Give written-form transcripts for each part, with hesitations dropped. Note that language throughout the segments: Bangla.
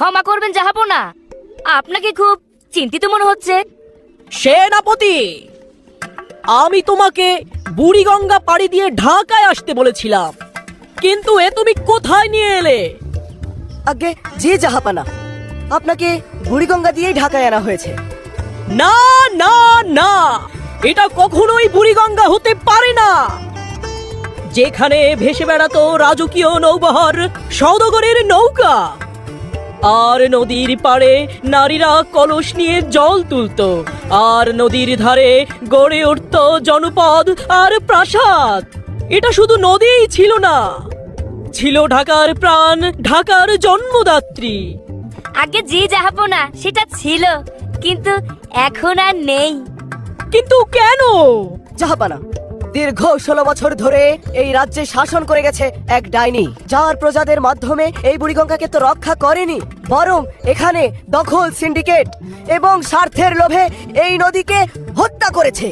ক্ষমা করবেন জাহাপনা, আপনাকে খুব চিন্তিত মনে হচ্ছে। সেনাপতি, আমি তোমাকে বুড়িগঙ্গা পাড়ি দিয়ে ঢাকায় আসতে বলেছিলাম, কিন্তু এ তুমি কোথায় নিয়ে এলে? আগে জি জাহাপানা, আপনাকে বুড়িগঙ্গা দিয়েই ঢাকায় আনা হয়েছে। না না না, এটা কখনোই বুড়িগঙ্গা হতে পারে না। যেখানে ভেসে বেড়াতো রাজকীয় নৌবহর সওদাগরের নৌকা, আর নদীর পাড়ে নারীরা কলস নিয়ে জল তুলতো, আর নদীর ধারে গড়ে উঠত জনপদ আর প্রাসাদ। এটা শুধু নদীই ছিল না, ছিল ঢাকার প্রাণ, ঢাকার জন্মদাত্রী। আগে জি জাহাপনা, সেটা ছিল, কিন্তু এখন আর নেই। কিন্তু কেন? জাহাপানা, দীর্ঘ 16 বছর ধরে এই রাজ্যে শাসন করে গেছে এক ডাইনি, যার প্রজাদের মাধ্যমে এই বুড়িগঙ্গাকে তো রক্ষা করেনি, বরং এখানে দখল সিন্ডিকেট এবং স্বার্থের লোভে এই নদীকে হত্যা করেছে।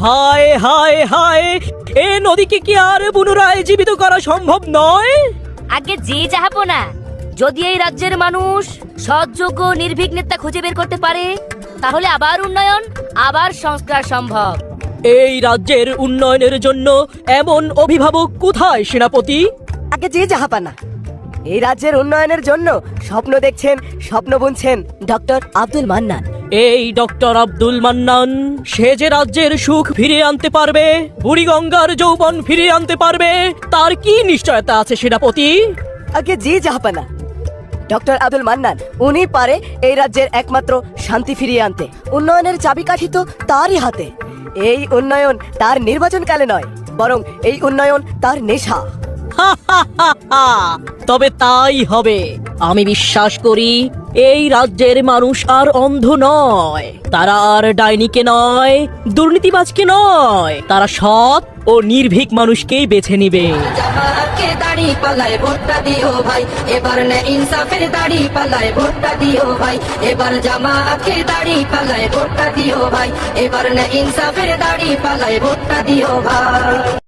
হায় হায় হায়, এ নদীকে কি আর পুনরায় জীবিত করা সম্ভব নয়? আগে জি জাহাপনা, যদি এই রাজ্যের মানুষ সৎযোগ্য নির্ভীক নেতা খুঁজে বের করতে পারে, তাহলে আবার উন্নয়ন, আবার সংস্কার সম্ভব। এই রাজ্যের উন্নয়নের জন্য এমন অভিভাবক কোথায় সেনাপতি? আগে জি জাহাপানা, এই রাজ্যের উন্নয়নের জন্য স্বপ্ন দেখছেন, স্বপ্ন বুনছেন ডক্টর আব্দুল মান্নান। এই ডক্টর আব্দুল মান্নান, সে যে রাজ্যের সুখ ফিরিয়ে আনতে পারবে, বুড়িগঙ্গার যৌবন ফিরিয়ে আনতে পারবে, তার কি নিশ্চয়তা আছে সেনাপতি? আগে জি জাহাপানা, ডক্টর আব্দুল মান্নান উনি পারে এই রাজ্যের একমাত্র শান্তি ফিরিয়ে আনতে। উন্নয়নের চাবিকাঠি তো তারই হাতে। এই উন্নয়ন তার নির্বাচনকালে নয়, বরং এই উন্নয়ন তার নেশা। তবে তাই হবে। আমি বিশ্বাস করি এই রাজ্যের মানুষ আর অন্ধ নয়, তারা আর ডাইনিকে নয়, দুর্নীতিবাজকে নয়, তারা সৎ ও নির্ভীক মানুষকেই বেছে নিবে। জামাকে দাড়ি পাল্লায় ভোটটা দিও ভাই, এবার না ইনসাফের দাড়ি পাল্লায় ভোটটা দিও ভাই, এবার জামাকে দাড়ি পাল্লায় ভোটটা দিও ভাই, এবার না ইনসাফের দাড়ি পাল্লায় ভোটটা দিও ভাই।